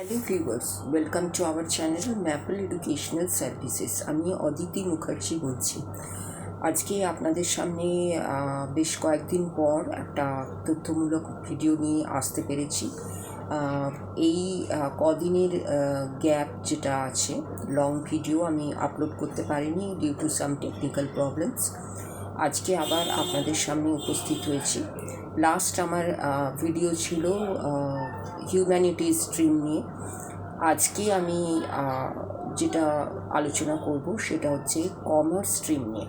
Hello viewers, welcome to our channel maple educational services. আমি অদিতি মুখার্জি বলছি। আজকে আপনাদের সামনে বেশ কয়েকদিন পর একটা তথ্যমূলক ভিডিও নিয়ে আসতে পেরেছি। এই কদিনের গ্যাপ যেটা আছে, লং ভিডিও আমি আপলোড করতে পারিনি due to some technical problems. আজকে আবার আপনাদের সামনে উপস্থিত হয়েছি। লাস্ট আমার ভিডিও ছিল হিউম্যানিটিজ স্ট্রিম নিয়ে। আজকে আমি যেটা আলোচনা করব সেটা হচ্ছে কমার্স স্ট্রিম নিয়ে।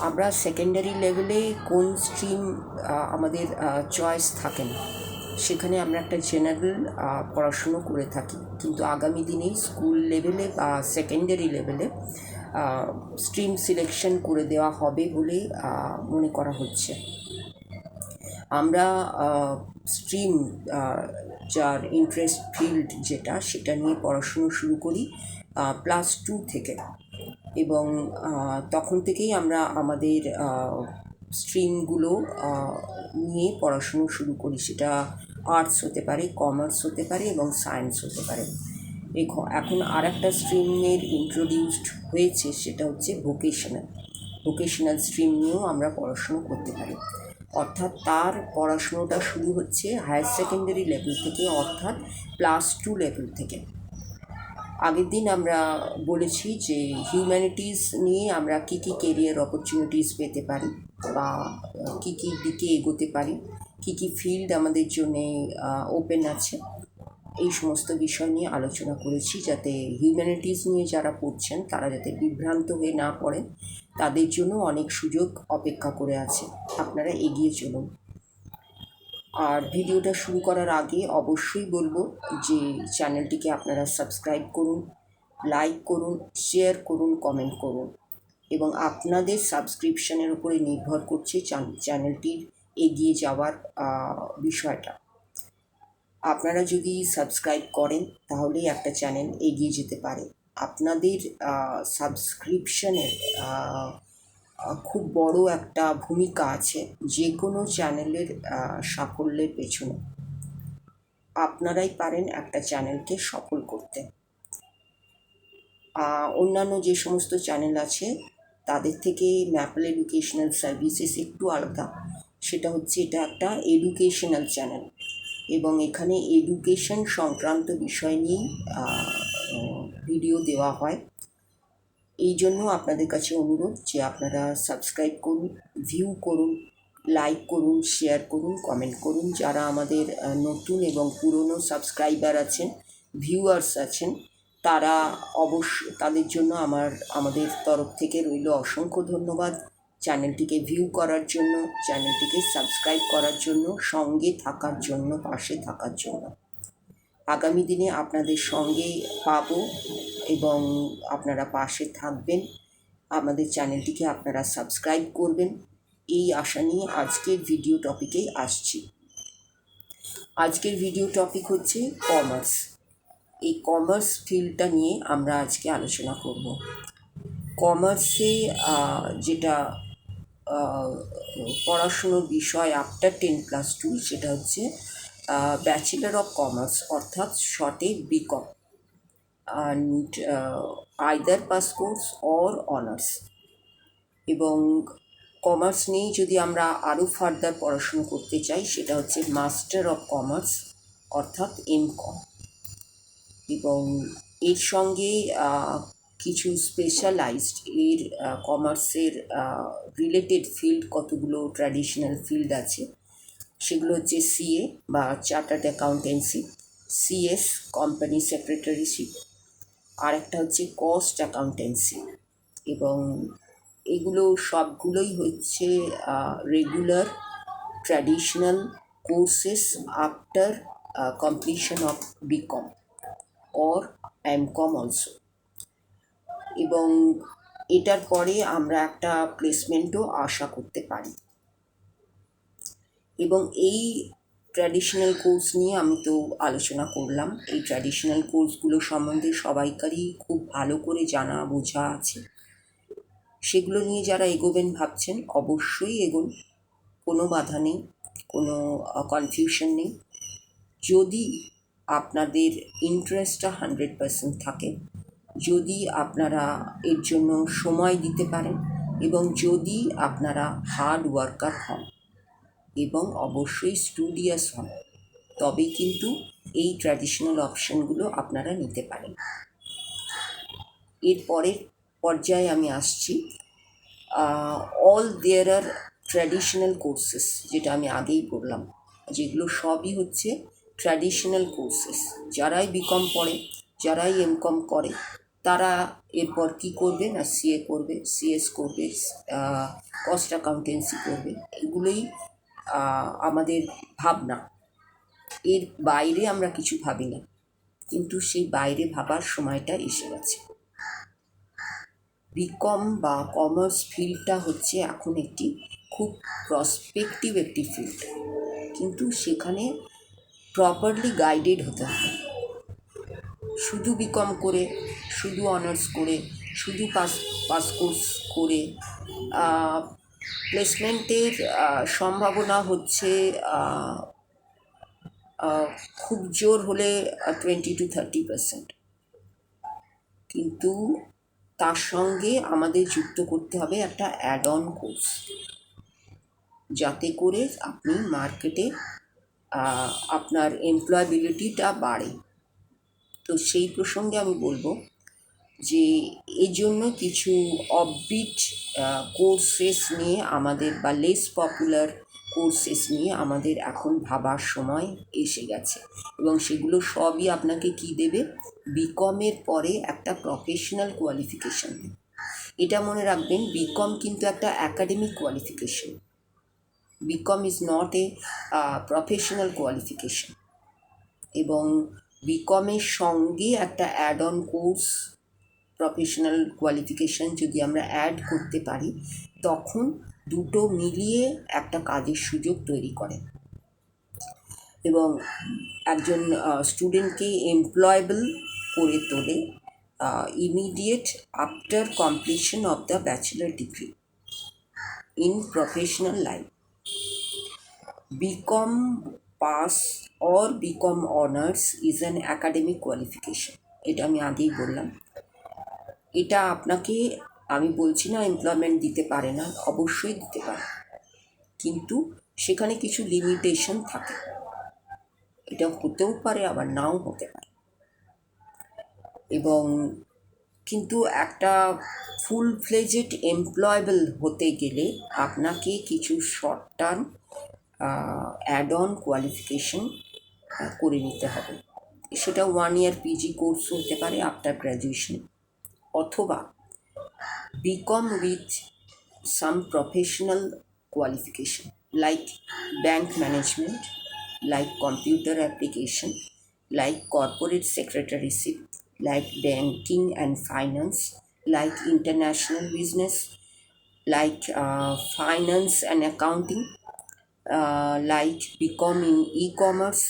আমরা সেকেন্ডারি লেভেলে কোন স্ট্রিম আমাদের চয়েস থাকে না, সেখানে আমরা একটা জেনারেল পড়াশুনো করে থাকি, কিন্তু আগামী দিনে স্কুল লেভেলে বা সেকেন্ডারি লেভেলে স্ট্রিম সিলেকশন করে দেওয়া হবে বলে মনে করা হচ্ছে। আমরা স্ট্রিম যার ইন্টারেস্ট ফিল্ড সেটা নিয়ে পড়াশুনো শুরু করি ক্লাস 2 থেকে, এবং তখন থেকেই আমরা আমাদের স্ট্রিমগুলো নিয়ে পড়াশুনো শুরু করি। সেটা আর্টস হতে পারে, কমার্স হতে পারে এবং সায়েন্স হতে পারে। এখন আর একটা স্ট্রিমের ইন্ট্রোডিউসড হয়েছে, সেটা হচ্ছে ভোকেশনাল স্ট্রিম নিয়েও আমরা পড়াশুনো করতে পারি। অর্থাৎ তার পড়াশুনোটা শুরু হচ্ছে হায়ার সেকেন্ডারি লেভেল থেকে, অর্থাৎ ক্লাস 2 লেভেল থেকে। আগের দিন আমরা বলেছি যে হিউম্যানিটিস নিয়ে আমরা কী কী কেরিয়ার অপরচুনিটিস পেতে পারি, বা কী কী দিকে এগোতে পারি, কী কী ফিল্ড আমাদের জন্যে ওপেন আছে, এই সমস্ত বিষয় নিয়ে আলোচনা করেছি, যাতে হিউম্যানিটিস নিয়ে যারা পড়ছেন তারা যাতে বিভ্রান্ত হয়ে না পড়েন। তাদের জন্য অনেক সুযোগ অপেক্ষা করে আছে, আপনারা এগিয়ে চলুন। আর ভিডিওটা শুরু করার আগে অবশ্যই বলবো যে চ্যানেলটিকে আপনারা সাবস্ক্রাইব করুন, লাইক করুন, শেয়ার করুন, কমেন্ট করুন, এবং আপনাদের সাবস্ক্রিপশনের উপরে নির্ভর করছে চ্যানেলটির এগিয়ে যাওয়ার বিষয়টা। আপনারা যদি সাবস্ক্রাইব করেন তাহলে একটা চ্যানেল এগিয়ে যেতে পারে। আপনাদের সাবস্ক্রিপশনের খুব বড় একটা ভূমিকা আছে যে কোনো চ্যানেলের সাফল্যের পেছনে। আপনারাই পারেন একটা চ্যানেলকে সফল করতে। অন্যান্য যে সমস্ত চ্যানেল আছে তাদের থেকে ম্যাপল এডুকেশনাল সার্ভিসেস একটু আলাদা। সেটা হচ্ছে এটা একটা এডুকেশনাল চ্যানেল, এবং এখানে এডুকেশন সংক্রান্ত বিষয় নিয়েই ভিডিও দেওয়া হয়। এই জন্য আপনাদের কাছে অনুরোধ যে আপনারা সাবস্ক্রাইব করুন, ভিউ করুন, লাইক করুন, শেয়ার করুন, কমেন্ট করুন। যারা আমাদের নতুন এবং পুরনো সাবস্ক্রাইবার আছেন, ভিউয়ার্স আছেন, তারা তাদের জন্য আমাদের তরফ থেকে রইল অসংখ্য ধন্যবাদ। চ্যানেলটিকে ভিউ করার জন্য, চ্যানেলটিকে সাবস্ক্রাইব করার জন্য, সঙ্গে থাকার জন্য, পাশে থাকার জন্য। আগামী দিনে আপনাদের সঙ্গে পাবো এবং আপনারা পাশে থাকবেন, আমাদের চ্যানেলটিকে আপনারা সাবস্ক্রাইব করবেন, এই আশা নিয়ে আজকের ভিডিও টপিকেই আসছি। আজকের ভিডিও টপিক হচ্ছে কমার্স। এই কমার্স ফিল্ডটা নিয়ে আমরা আজকে আলোচনা করব। কমার্সে যেটা পড়াশুনোর বিষয় আফটার 10+2, সেটা হচ্ছে ব্যাচেলর অফ কমার্স, অর্থাৎ শর্টে B Com, and either pass course or honours. এবং কমার্স নিয়েই যদি আমরা আরও ফার্দার পড়াশুনো করতে চাই, সেটা হচ্ছে মাস্টার অফ কমার্স, অর্থাৎ এমকম। এবং এর সঙ্গে কিছু স্পেশালাইজড কমার্সের রিলেটেড ফিল্ড, কতগুলো ট্র্যাডিশনাল ফিল্ড আছে, সেগুলো হচ্ছে সিএ বা chartered accountancy, CS company secretaryship, আর একটা হচ্ছে কস্ট অ্যাকাউন্টেন্সি। এবং এগুলো সবগুলোই হচ্ছে regular traditional courses after completion of BCom or MCom also. এবং এটার পরে আমরা একটা প্লেসমেন্টও আশা করতে পারি। এবং এই ট্র্যাডিশনাল কোর্স নিয়ে আমি তো আলোচনা করলাম। এই ট্র্যাডিশনাল কোর্সগুলো সম্বন্ধে সবাইকারই খুব ভালো করে জানা বোঝা আছে। সেগুলো নিয়ে যারা এগোবেন ভাবছেন, অবশ্যই এগোন, কোনো বাধা নেই, কোনো কনফিউশন নেই। যদি আপনাদের ইন্টারেস্টটা 100% থাকে, যদি আপনারা এর জন্য সময় দিতে পারেন এবং যদি আপনারা হার্ড ওয়ার্কার হন এবং অবশ্যই স্টুডিয়াস হন, তবেই কিন্তু এই ট্র্যাডিশনাল অপশানগুলো আপনারা নিতে পারেন। এর পরের পর্যায়ে আমি আসছি, অল দেয়ার আর ট্র্যাডিশনাল কোর্সেস, যেটা আমি আগেই বললাম, যেগুলো সবই হচ্ছে ট্র্যাডিশনাল কোর্সেস। যারাই বিকম পড়ে, যারাই এমকম করে, তারা এরপর কী করবে না সিএ করবে, সিএস করবে, কস্ট অ্যাকাউন্টেন্সি করবে। এগুলোই আমাদের ভাবনা। এর বাইরে আমরা কিছু ভাবি না, কিন্তু সেই বাইরে ভাবার সময়টা এসে গেছে। বিকম বা কমার্স ফিল্ডটা হচ্ছে এখন একটি খুব প্রসপেক্টিভ একটি ফিল্ড, কিন্তু সেখানে প্রপারলি গাইডেড হতে হবে। শুধু বিকম করে, শুধু অনার্স করে, শুধু পাস কোর্স করে প্লেসমেন্টের সম্ভাবনা হচ্ছে খুব জোর হলে 20-30%, কিন্তু তার সঙ্গে আমাদের যুক্ত করতে হবে একটা অ্যাড অন কোর্স, যাতে করে আপনি মার্কেটে আপনার এমপ্লয়াবিলিটিটা বাড়ে। তো সেই প্রসঙ্গে আমি বলবো যে এই জন্য কিছু অফবিট কোর্সেস নিয়ে আমাদের, বা লেস পপুলার কোর্সেস নিয়ে আমাদের এখন ভাবার সময় এসে গেছে, এবং সেগুলো সবই আপনাকে কি দেবে, বিকমের পরে একটা প্রফেশনাল কোয়ালিফিকেশান দেবে। এটা মনে রাখবেন, বিকম কিন্তু একটা academic qualification, B Com is not a professional qualification. এবং বিকমের সঙ্গে একটা add on course professional qualification যদি আমরা অ্যাড করতে পারি, তখন দুটো মিলিয়ে একটা কাজের সুযোগ তৈরি করে এবং একজন স্টুডেন্টকে এমপ্লয়েবল করে তোলে immediate after completion of the bachelor degree in professional life. BCom pass or BCom honours is an academic qualification, এটা আমি আগেই বললাম। এটা আপনাকে, আমি বলছি না এমপ্লয়মেন্ট দিতে পারে না, অবশ্যই দিতে পারে, কিন্তু সেখানে কিছু লিমিটেশন থাকে। এটা হতেও পারে, আবার নাও হতে পারে। এবং কিন্তু একটা ফুল ফ্লেজেড এমপ্লয়েবল হতে গেলে আপনাকে কিছু short term add on qualification করে নিতে হবে। সেটা 1 year পিজি কোর্স হতে পারে আফটার গ্র্যাজুয়েশন, অথবা BCom with some professional qualification like bank management, like computer application, like corporate secretaryship, like banking and finance, like international business, like finance and accounting, like BCom in e-commerce,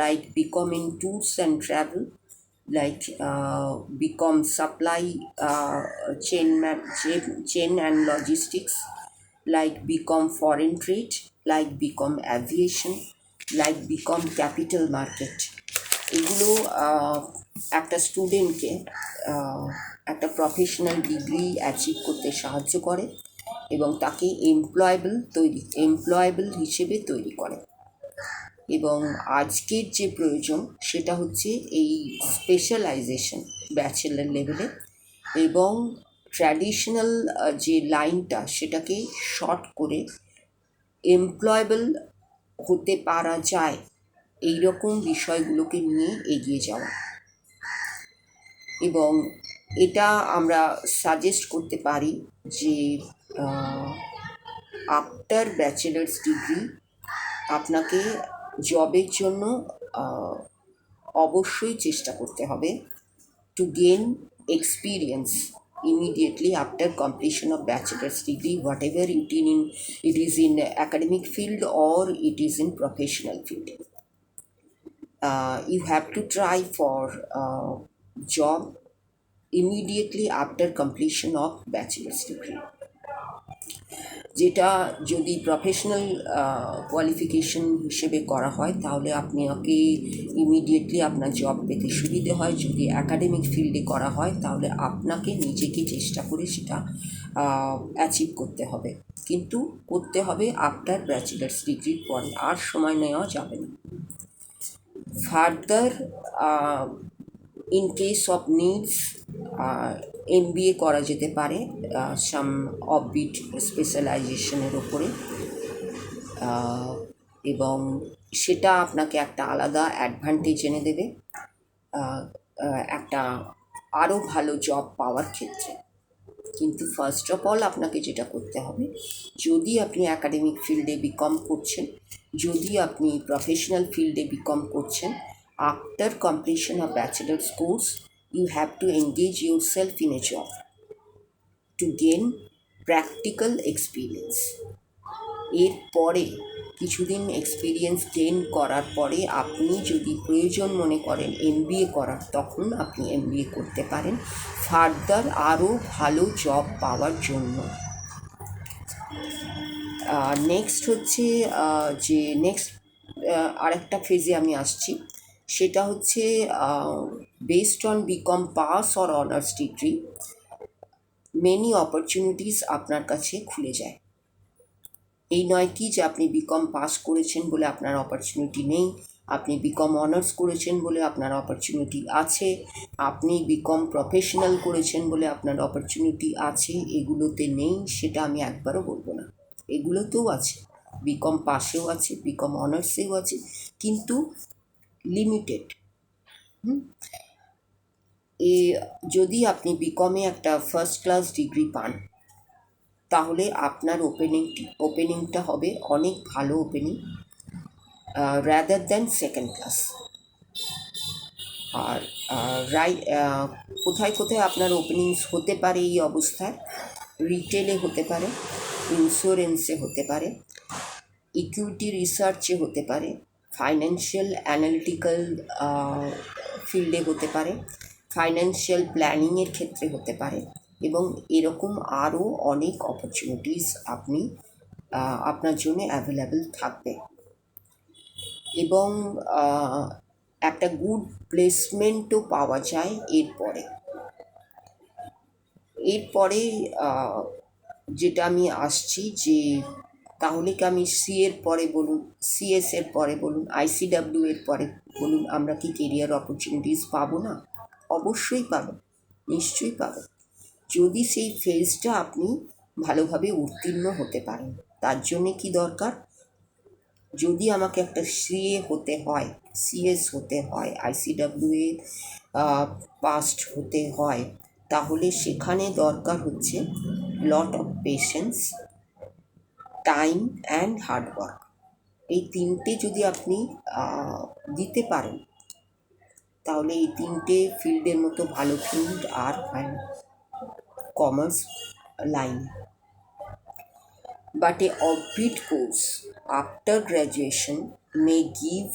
like BCom in tours and travel, like BCom supply chain and logistics, like BCom foreign trade, like BCom aviation, like BCom capital market। এগুলো একটা স্টুডেন্টকে একটা professional degree achieve করতে সাহায্য করে এবং তাকে employable হিসেবে তৈরি করে। এবং আজকের যে প্রয়োজন সেটা হচ্ছে এই স্পেশালাইজেশন ব্যাচেলার লেভেলে, এবং ট্র্যাডিশনাল যে লাইনটা সেটাকে শর্ট করে এমপ্লয়েবল হতে পারা যায়, এই রকম বিষয়গুলোকে নিয়ে এগিয়ে যাওয়া। এবং এটা আমরা সাজেস্ট করতে পারি যে আফটার ব্যাচেলার্স ডিগ্রি আপনাকে জবের জন্য অবশ্যই চেষ্টা করতে হবে to gain experience immediately after completion of bachelor's degree, whatever it is in academic field or it is in professional field. You have to try for job immediately after completion of bachelor's degree. যেটা যদি professional qualification হিসেবে করা হয় তাহলে আপনাকে immediately আপনার job পেতে সুবিধে হয়। যদি অ্যাকাডেমিক ফিল্ডে করা হয় তাহলে আপনাকে নিজেকে চেষ্টা করে সেটা অ্যাচিভ করতে হবে, কিন্তু করতে হবে আফটার ব্যাচেলার্স ডিগ্রির পরে, আর সময় নেওয়া যাবে না। Further in case of needs MBA করা যেতে পারে সাম অফবিট স্পেশালাইজেশনের ওপরে, এবং সেটা আপনাকে একটা আলাদা অ্যাডভান্টেজ এনে দেবে একটা আরও ভালো জব পাওয়ার ক্ষেত্রে। কিন্তু ফার্স্ট অফ অল আপনাকে যেটা করতে হবে, যদি আপনি অ্যাকাডেমিক ফিল্ডে বিকম করছেন, যদি আপনি প্রফেশনাল ফিল্ডে বিকম করছেন, after completion of bachelor's course you have to engage yourself in a job to gain practical experience. এরপরে কিছুদিন এক্সপিরিয়েন্স গেইন করার পরে আপনি যদি প্রয়োজন মনে করেন MBA করার, তখন আপনি MBA করতে পারেন ফার্দার আরও ভালো জব পাওয়ার জন্য। নেক্সট হচ্ছে যে নেক্সট আরেকটা ফেজে আমি আসছি, সেটা হচ্ছে based on BCom pass or honours degree many opportunities আপনার কাছে খুলে যায়। এই নয় কি যে আপনি বিকম পাস করেছেন বলে আপনার অপরচুনিটি নেই, আপনি বিকম অনার্স করেছেন বলে আপনার অপরচুনিটি আছে, আপনি বিকম প্রফেশনাল করেছেন বলে আপনার অপরচুনিটি আছে, এগুলোতে নেই সেটা আমি একবারও বলবো না। এগুলোতেও আছে, বিকম পাসেও আছে, বিকম অনার্সেও আছে, কিন্তু লিমিটেড। যদি আপনি বিকমে একটা ফার্স্ট ক্লাস ডিগ্রি পান তাহলে আপনার ওপেনিংটা হবে অনেক ভালো opening rather than second class. আর কোথায় কোথায় আপনার ওপেনিংস হতে পারে এই অবস্থায়? রিটেলে হতে পারে, ইন্স্যুরেন্সে হতে পারে, ইকুইটি রিসার্চে হতে পারে, ফাইন্যান্সিয়াল অ্যানালিটিক্যাল ফিল্ডে হতে পারে, ফাইন্যান্সিয়াল প্ল্যানিংয়ের ক্ষেত্রে হতে পারে, এবং এরকম আরও অনেক অপরচুনিটিস আপনার জন্য অ্যাভেলেবেল থাকবে, এবং একটা গুড প্লেসমেন্টও পাওয়া যায় এরপরে যেটা আমি আসছি যে তাহলে কি আমি এর পরে বলুন, CS এর পরে বলুন, ICW এর পরে বলুন, আমরা কি কেরিয়ার অপরচুনিটিস পাবো না? অবশ্যই পাবো, নিশ্চয়ই পাবো, যদি সেই ফেজটা আপনি ভালোভাবে উত্তীর্ণ হতে পারেন। তার জন্যে কি দরকার? যদি আমাকে একটা CA হতে হয়, CS হতে হয়, ICW পাস্ট হতে হয়, তাহলে সেখানে দরকার হচ্ছে lot of patience, time and hard work. এই তিনটে যদি আপনি দিতে পারেন তাহলে এই তিনটে ফিল্ডের মতো ভালো ফিল্ড আর হয় না commerce line. But a offbeat course after graduation may give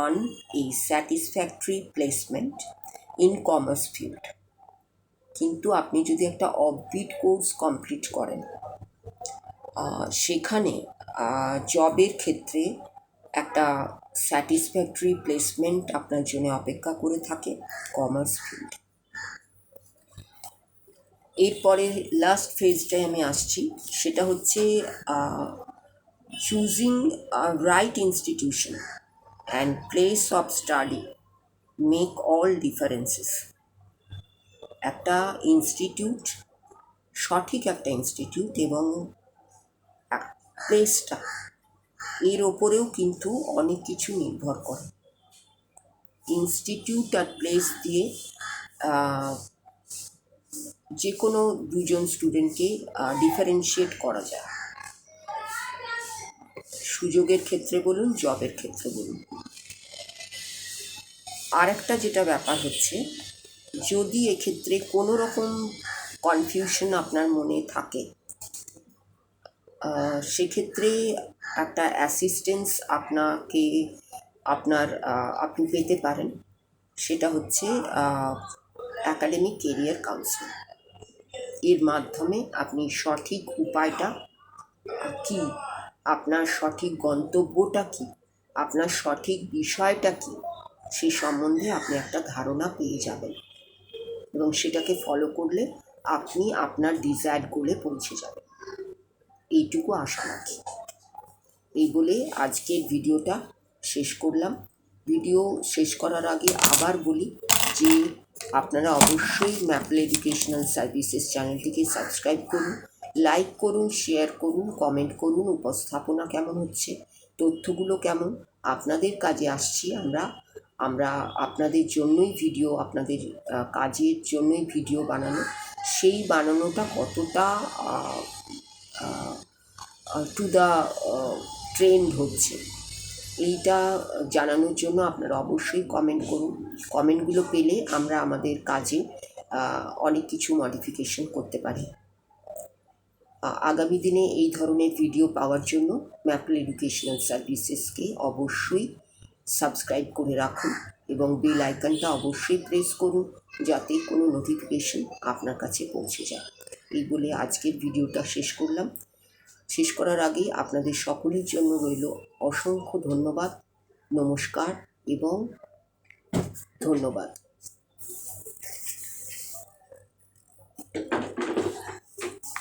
one a satisfactory placement in commerce field. কিন্তু আপনি যদি একটা অফবিট কোর্স কমপ্লিট করেন, সেখানে জবের ক্ষেত্রে একটা স্যাটিসফ্যাক্টরি প্লেসমেন্ট আপনার জন্য অপেক্ষা করে থাকে কমার্স ফিল্ড। এরপরে লাস্ট ফেজটায় আমি আসছি, সেটা হচ্ছে choosing right institution and place of study make all differences. একটা ইনস্টিটিউট, সঠিক একটা ইনস্টিটিউট এবং প্লেসটা, এর ওপরেও কিন্তু অনেক কিছু নির্ভর করে। ইনস্টিটিউট আর প্লেস দিয়ে যে কোনো দুজন স্টুডেন্টকে ডিফারেন্সিয়েট করা যায়, সুযোগের ক্ষেত্রে বলুন, জবের ক্ষেত্রে বলুন। আর একটা যেটা ব্যাপার হচ্ছে, যদি এক্ষেত্রে কোনো রকম কনফিউশন আপনার মনে থাকে, সেক্ষেত্রে একটা অ্যাসিস্ট্যান্স আপনি পেতে পারেন, সেটা হচ্ছে অ্যাকাডেমিক কেরিয়ার কাউন্সিলিং। এর মাধ্যমে আপনি সঠিক উপায়টা কি, আপনার সঠিক গন্তব্যটা কি, আপনার সঠিক বিষয়টা কি, সে সম্বন্ধে আপনি একটা ধারণা পেয়ে যাবেন এবং সেটাকে ফলো করলে আপনি আপনার ডিজায়ার্ড গোলে পৌঁছে যাবেন, এইটুকু আশা রাখি। এই বলে আজকের ভিডিওটা শেষ করলাম। ভিডিও শেষ করার আগে আবার বলি যে আপনারা অবশ্যই ম্যাপল এডুকেশনাল সার্ভিসেস চ্যানেলটিকে সাবস্ক্রাইব করুন, লাইক করুন, শেয়ার করুন, কমেন্ট করুন। উপস্থাপনা কেমন হচ্ছে, তথ্যগুলো কেমন, আপনাদের কাজে আসছি আমরা আমরা আপনাদের জন্যই ভিডিও, আপনাদের কাজের জন্যই ভিডিও বানানো। সেই বানানোটা কতটা টু দ্য ট্রেন্ড হচ্ছে, এইটা জানানোর জন্য আপনারা অবশ্যই কমেন্ট করুন। কমেন্টগুলো পেলে আমরা আমাদের কাজে অনেক কিছু মডিফিকেশন করতে পারি। আগামী দিনে এই ধরনের ভিডিও পাওয়ার জন্য ম্যাপল এডুকেশনাল সার্ভিসেসকে অবশ্যই সাবস্ক্রাইব করে রাখুন এবং বেল আইকনটা অবশ্যই প্রেস করুন যাতে কোনো নোটিফিকেশন আপনার কাছে পৌঁছে যায়। এই বলে আজকের ভিডিওটা শেষ করলাম। শেষ করার আগে আপনাদের সকলের জন্য রইল অসংখ্য ধন্যবাদ, নমস্কার এবং ধন্যবাদ।